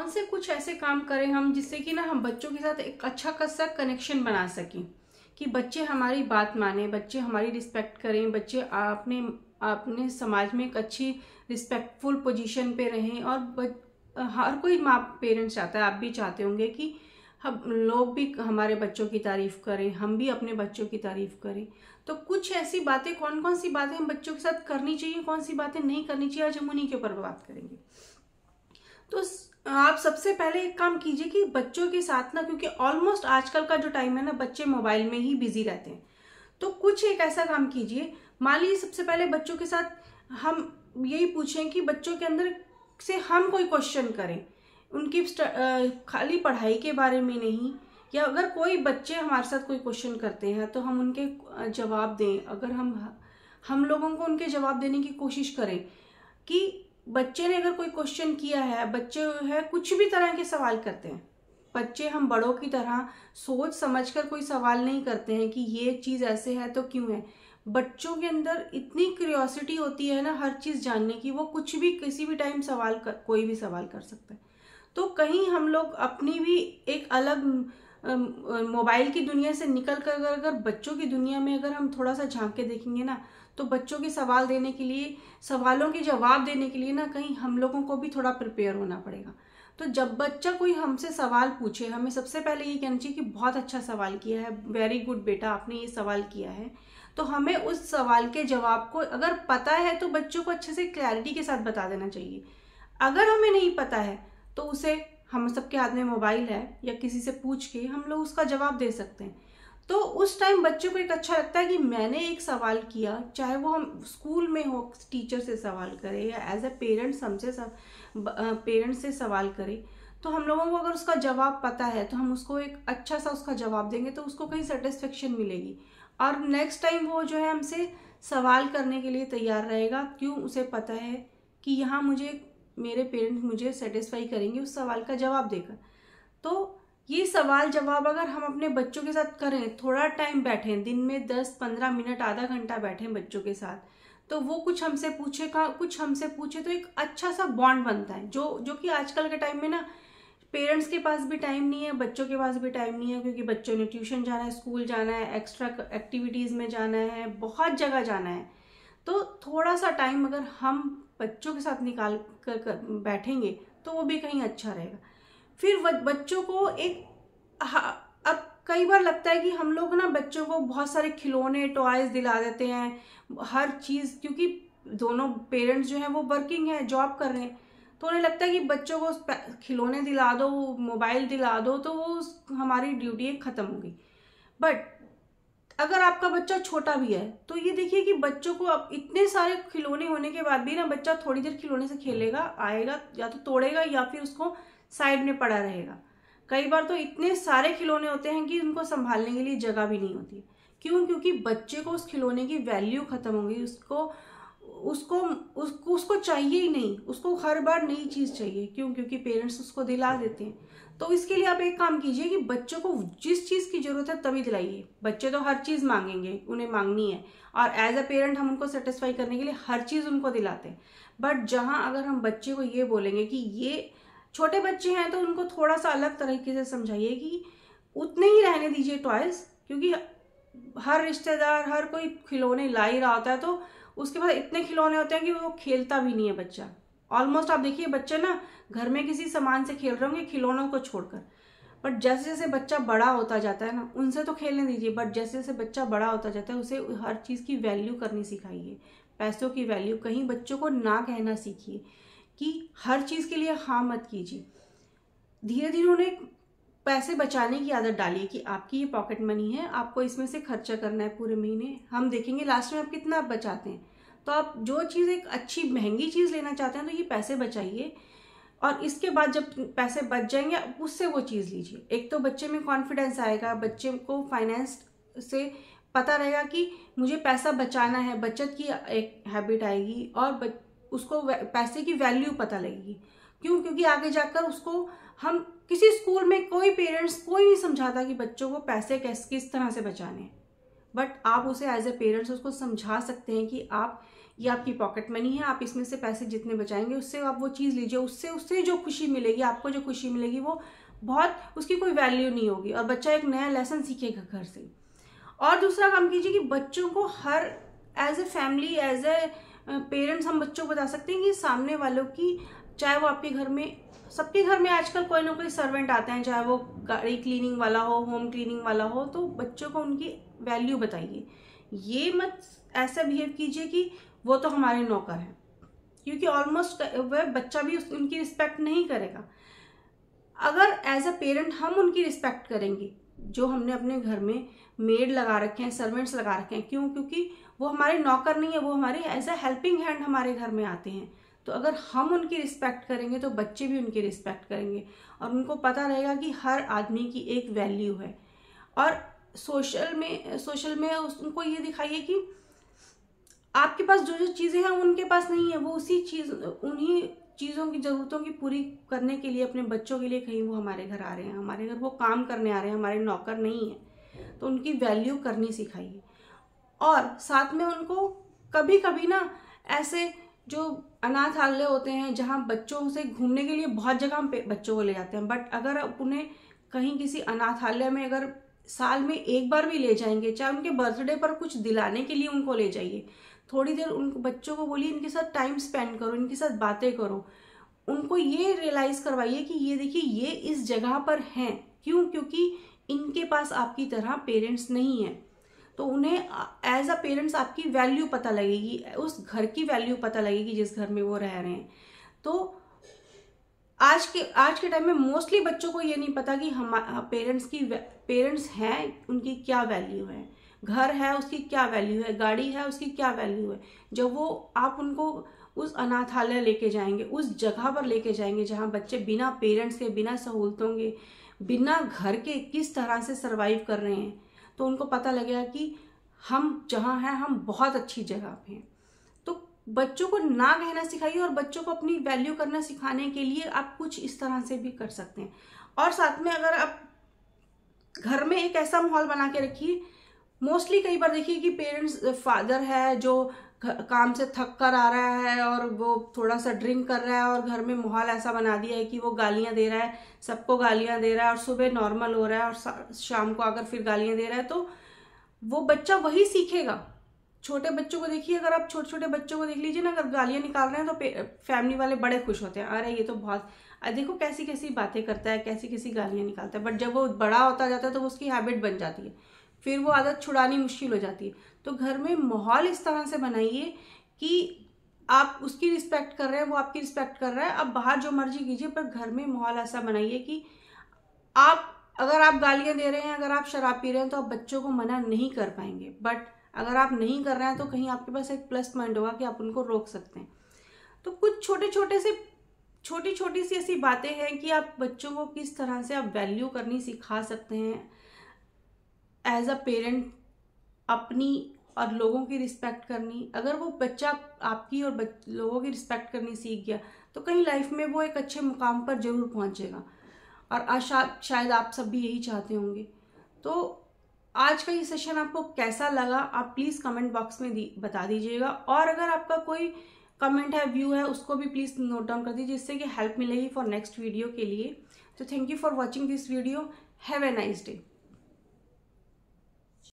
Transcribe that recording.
कौन से कुछ ऐसे काम करें हम जिससे कि ना हम बच्चों के साथ एक अच्छा खासा कनेक्शन बना सकें, कि बच्चे हमारी बात माने, बच्चे हमारी रिस्पेक्ट करें, बच्चे अपने अपने समाज में एक अच्छी रिस्पेक्टफुल पोजीशन पे रहें। और हर कोई माँ पेरेंट्स चाहता है, आप भी चाहते होंगे कि हम लोग भी हमारे बच्चों की तारीफ करें, हम भी अपने बच्चों की तारीफ करें। तो कुछ ऐसी बातें, कौन कौन सी बातें हम बच्चों के साथ करनी चाहिए, कौन सी बातें नहीं करनी चाहिए, आज हम उन्हीं के ऊपर बात करेंगे। तो आप सबसे पहले एक काम कीजिए कि बच्चों के साथ ना, क्योंकि ऑलमोस्ट आजकल का जो टाइम है ना, बच्चे मोबाइल में ही बिजी रहते हैं। तो कुछ एक ऐसा काम कीजिए, मान लीजिए सबसे पहले बच्चों के साथ हम यही पूछें कि बच्चों के अंदर से हम कोई क्वेश्चन करें, उनकी खाली पढ़ाई के बारे में नहीं, या अगर कोई बच्चे हमारे साथ कोई क्वेश्चन करते हैं तो हम उनके जवाब दें। अगर हम लोगों को उनके जवाब देने की कोशिश करें कि बच्चे ने अगर कोई क्वेश्चन किया है, बच्चे है कुछ भी तरह के सवाल करते हैं, बच्चे हम बड़ों की तरह सोच समझकर कोई सवाल नहीं करते हैं कि ये चीज़ ऐसे है तो क्यों है। बच्चों के अंदर इतनी क्यूरियोसिटी होती है ना हर चीज़ जानने की, वो कुछ भी किसी भी टाइम कोई भी सवाल कर सकता है। तो कहीं हम लोग अपनी भी एक अलग मोबाइल की दुनिया से निकल कर अगर बच्चों की दुनिया में अगर हम थोड़ा सा झांक के देखेंगे ना, तो बच्चों के सवाल देने के लिए, सवालों के जवाब देने के लिए ना, कहीं हम लोगों को भी थोड़ा प्रिपेयर होना पड़ेगा। तो जब बच्चा कोई हमसे सवाल पूछे, हमें सबसे पहले ये कहना चाहिए कि बहुत अच्छा सवाल किया है, वेरी गुड बेटा, आपने ये सवाल किया है। तो हमें उस सवाल के जवाब को अगर पता है तो बच्चों को अच्छे से क्लैरिटी के साथ बता देना चाहिए। अगर हमें नहीं पता है तो उसे, हम सबके हाथ में मोबाइल है, या किसी से पूछ के हम लोग उसका जवाब दे सकते हैं। तो उस टाइम बच्चों को एक अच्छा लगता है कि मैंने एक सवाल किया, चाहे वो हम स्कूल में हो, टीचर से सवाल करें, या एज ए पेरेंट्स हमसे पेरेंट्स से सवाल करें, तो हम लोगों को अगर उसका जवाब पता है तो हम उसको एक अच्छा सा उसका जवाब देंगे तो उसको कहीं सेटिस्फेक्शन मिलेगी, और नेक्स्ट टाइम वो जो है हमसे सवाल करने के लिए तैयार रहेगा। क्यों? उसे पता है कि यहाँ मेरे पेरेंट्स मुझे सेटिस्फाई करेंगे उस सवाल का जवाब देकर। तो ये सवाल जवाब अगर हम अपने बच्चों के साथ करें, थोड़ा टाइम बैठें, दिन में 10-15 मिनट, आधा घंटा बैठें बच्चों के साथ, तो वो कुछ हमसे पूछे तो एक अच्छा सा बॉन्ड बनता है, जो कि आजकल के टाइम में ना पेरेंट्स के पास भी टाइम नहीं है, बच्चों के पास भी टाइम नहीं है, क्योंकि बच्चों ने ट्यूशन जाना है, स्कूल जाना है, एक्स्ट्रा एक्टिविटीज़ में जाना है, बहुत जगह जाना है। तो थोड़ा सा टाइम अगर हम बच्चों के साथ निकाल कर बैठेंगे तो वो भी कहीं अच्छा रहेगा। फिर बच्चों को एक, अब कई बार लगता है कि हम लोग ना बच्चों को बहुत सारे खिलौने, टॉयज दिला देते हैं, हर चीज़, क्योंकि दोनों पेरेंट्स जो हैं वो वर्किंग है, जॉब कर रहे हैं, तो उन्हें लगता है कि बच्चों को खिलौने दिला दो, मोबाइल दिला दो, तो वो हमारी ड्यूटी ख़त्म होगी। बट अगर आपका बच्चा छोटा भी है तो ये देखिए कि बच्चों को अब इतने सारे खिलौने होने के बाद भी ना, बच्चा थोड़ी देर खिलौने से खेलेगा, आएगा, या तो तोड़ेगा या फिर उसको साइड में पड़ा रहेगा। कई बार तो इतने सारे खिलौने होते हैं कि उनको संभालने के लिए जगह भी नहीं होती। क्यों? क्योंकि बच्चे को उस खिलौने की वैल्यू खत्म हो गई, उसको चाहिए ही नहीं, उसको हर बार नई चीज चाहिए। क्यों? क्योंकि पेरेंट्स उसको दिला देते हैं। तो इसके लिए आप एक काम कीजिए कि बच्चों को जिस चीज की जरूरत है तभी दिलाइए। बच्चे तो हर चीज मांगेंगे, उन्हें मांगनी है, और एज अ पेरेंट हम उनको सेटिस्फाई करने के लिए हर चीज उनको दिलाते हैं। बट जहां अगर हम बच्चे को ये बोलेंगे कि ये छोटे बच्चे हैं तो उनको थोड़ा सा अलग तरीके से समझाइए कि उतने ही रहने दीजिए टॉयज, क्योंकि हर रिश्तेदार, हर कोई खिलौने ला ही रहा होता है, तो उसके बाद इतने खिलौने होते हैं कि वो खेलता भी नहीं है बच्चा। ऑलमोस्ट आप देखिए बच्चे ना घर में किसी सामान से खेल रहे होंगे खिलौनों को छोड़कर। बट जैसे जैसे बच्चा बड़ा होता जाता है ना, उनसे तो खेलने दीजिए, बट जैसे जैसे बच्चा बड़ा होता जाता है उसे हर चीज़ की वैल्यू करनी सिखाइए, पैसों की वैल्यू। कहीं बच्चों को ना कहना सीखिए कि हर चीज़ के लिए हाँ मत कीजिए। धीरे धीरे उन्हें पैसे बचाने की आदत डालिए कि आपकी ये पॉकेट मनी है, आपको इसमें से खर्चा करना है पूरे महीने, हम देखेंगे लास्ट में आप कितना बचाते हैं। तो आप जो चीज़ एक अच्छी महंगी चीज़ लेना चाहते हैं तो ये पैसे बचाइए, और इसके बाद जब पैसे बच जाएंगे उससे वो चीज़ लीजिए। एक तो बच्चे में कॉन्फिडेंस आएगा, बच्चे को फाइनेंस से पता रहेगा कि मुझे पैसा बचाना है, बचत की एक हैबिट आएगी, और उसको पैसे की वैल्यू पता लगेगी। क्यों? क्योंकि आगे जाकर उसको हम किसी स्कूल में कोई नहीं समझाता कि बच्चों को पैसे किस तरह से बचाने हैं, बट आप उसे एज ए पेरेंट्स उसको समझा सकते हैं कि आप ये आपकी पॉकेट मनी है, आप इसमें से पैसे जितने बचाएंगे उससे आप वो चीज़ लीजिए, उससे जो खुशी मिलेगी, आपको जो खुशी मिलेगी वो बहुत, उसकी कोई वैल्यू नहीं होगी और बच्चा एक नया लेसन सीखेगा घर से। और दूसरा काम कीजिए कि बच्चों को हर as a family, as a parents हम बच्चों को बता सकते हैं कि सामने वालों की, चाहे वो आपके घर में, सबके घर में आजकल कोई ना कोई सर्वेंट आते हैं, चाहे वो गाड़ी क्लीनिंग वाला हो, होम क्लीनिंग वाला हो, तो बच्चों को उनकी वैल्यू बताइए। ये मत ऐसा बिहेव कीजिए कि वो तो हमारे नौकर हैं, क्योंकि ऑलमोस्ट वह बच्चा भी उनकी रिस्पेक्ट नहीं करेगा। अगर एज अ पेरेंट हम उनकी रिस्पेक्ट करेंगे, जो हमने अपने घर में मेड लगा रखे हैं, सर्वेंट्स लगा रखे हैं, क्यों? क्योंकि वो हमारे नौकर नहीं है, वो हमारे एज अ हेल्पिंग हैंड हमारे घर में आते हैं। तो अगर हम उनकी रिस्पेक्ट करेंगे तो बच्चे भी उनकी रिस्पेक्ट करेंगे और उनको पता रहेगा कि हर आदमी की एक वैल्यू है। और सोशल में उनको ये दिखाइए कि आपके पास जो जो चीज़ें हैं उनके पास नहीं है, वो उन्हीं चीज़ों की ज़रूरतों की पूरी करने के लिए अपने बच्चों के लिए कहीं वो हमारे घर आ रहे हैं, हमारे घर वो काम करने आ रहे हैं, हमारे नौकर नहीं है। तो उनकी वैल्यू करनी सिखाइए। और साथ में उनको कभी कभी ना ऐसे जो अनाथालय होते हैं जहाँ बच्चों से घूमने के लिए बहुत जगह हम बच्चों को ले जाते हैं, बट अगर आप उन्हें कहीं किसी अनाथालय में अगर साल में एक बार भी ले जाएंगे, चाहे उनके बर्थडे पर कुछ दिलाने के लिए उनको ले जाइए, थोड़ी देर उन बच्चों को बोलिए इनके साथ टाइम स्पेंड करो, इनके साथ बातें करो, उनको ये रियलाइज करवाइए कि ये देखिए ये इस जगह पर हैं। क्यों? क्योंकि इनके पास आपकी तरह पेरेंट्स नहीं है, तो उन्हें एज अ पेरेंट्स आपकी वैल्यू पता लगेगी, उस घर की वैल्यू पता लगेगी जिस घर में वो रह रहे हैं। तो आज के टाइम में मोस्टली बच्चों को ये नहीं पता कि हम पेरेंट्स हैं, उनकी क्या वैल्यू है, घर है उसकी क्या वैल्यू है, गाड़ी है उसकी क्या वैल्यू है। जब वो आप उनको उस अनाथालय लेके जाएंगे, उस जगह पर लेके जाएंगे जहाँ बच्चे बिना पेरेंट्स के, बिना सहूलतों के, बिना घर के किस तरह से सरवाइव कर रहे हैं, तो उनको पता लगेगा कि हम जहाँ हैं हम बहुत अच्छी जगह पे हैं। तो बच्चों को ना कहना सिखाइए और बच्चों को अपनी वैल्यू करना सिखाने के लिए आप कुछ इस तरह से भी कर सकते हैं। और साथ में अगर आप घर में एक ऐसा माहौल बना के रखिए, मोस्टली कई बार देखिए कि पेरेंट्स, फादर है जो काम से थक कर आ रहा है और वो थोड़ा सा ड्रिंक कर रहा है और घर में माहौल ऐसा बना दिया है कि वो गालियां दे रहा है, सबको गालियां दे रहा है और सुबह नॉर्मल हो रहा है और शाम को आकर फिर गालियां दे रहा है, तो वो बच्चा वही सीखेगा। छोटे बच्चों को देखिए, अगर आप छोटे छोटे बच्चों को देख लीजिए ना, अगर गालियां निकाल रहे हैं तो फैमिली वाले बड़े खुश होते हैं, अरे ये तो बहुत, देखो कैसी कैसी बातें करता है, कैसी कैसी गालियां निकालता है। बट जब वो बड़ा होता जाता है तो उसकी हैबिट बन जाती है, फिर वो आदत छुड़ानी मुश्किल हो जाती है। तो घर में माहौल इस तरह से बनाइए कि आप उसकी रिस्पेक्ट कर रहे हैं, वो आपकी रिस्पेक्ट कर रहा है। अब बाहर जो मर्जी कीजिए, पर घर में माहौल ऐसा बनाइए कि अगर आप गालियां दे रहे हैं, अगर आप शराब पी रहे हैं, तो आप बच्चों को मना नहीं कर पाएंगे। बट अगर आप नहीं कर रहे हैं तो कहीं आपके पास एक प्लस पॉइंट होगा कि आप उनको रोक सकते हैं। तो कुछ छोटी छोटी सी ऐसी बातें हैं कि आप बच्चों को किस तरह से आप वैल्यू करनी सिखा सकते हैं एज अ पेरेंट, अपनी और लोगों की रिस्पेक्ट करनी। अगर वो बच्चा आपकी और लोगों की रिस्पेक्ट करनी सीख गया तो कहीं लाइफ में वो एक अच्छे मुकाम पर जरूर पहुंचेगा। और शायद आप सब भी यही चाहते होंगे। तो आज का ये सेशन आपको कैसा लगा, आप प्लीज़ कमेंट बॉक्स में बता दीजिएगा। और अगर आपका कोई कमेंट है, व्यू है, उसको भी प्लीज़ नोट डाउन कर दीजिए, जिससे कि हेल्प मिलेगी फॉर नेक्स्ट वीडियो के लिए। तो thank you for watching this video. Have a nice day.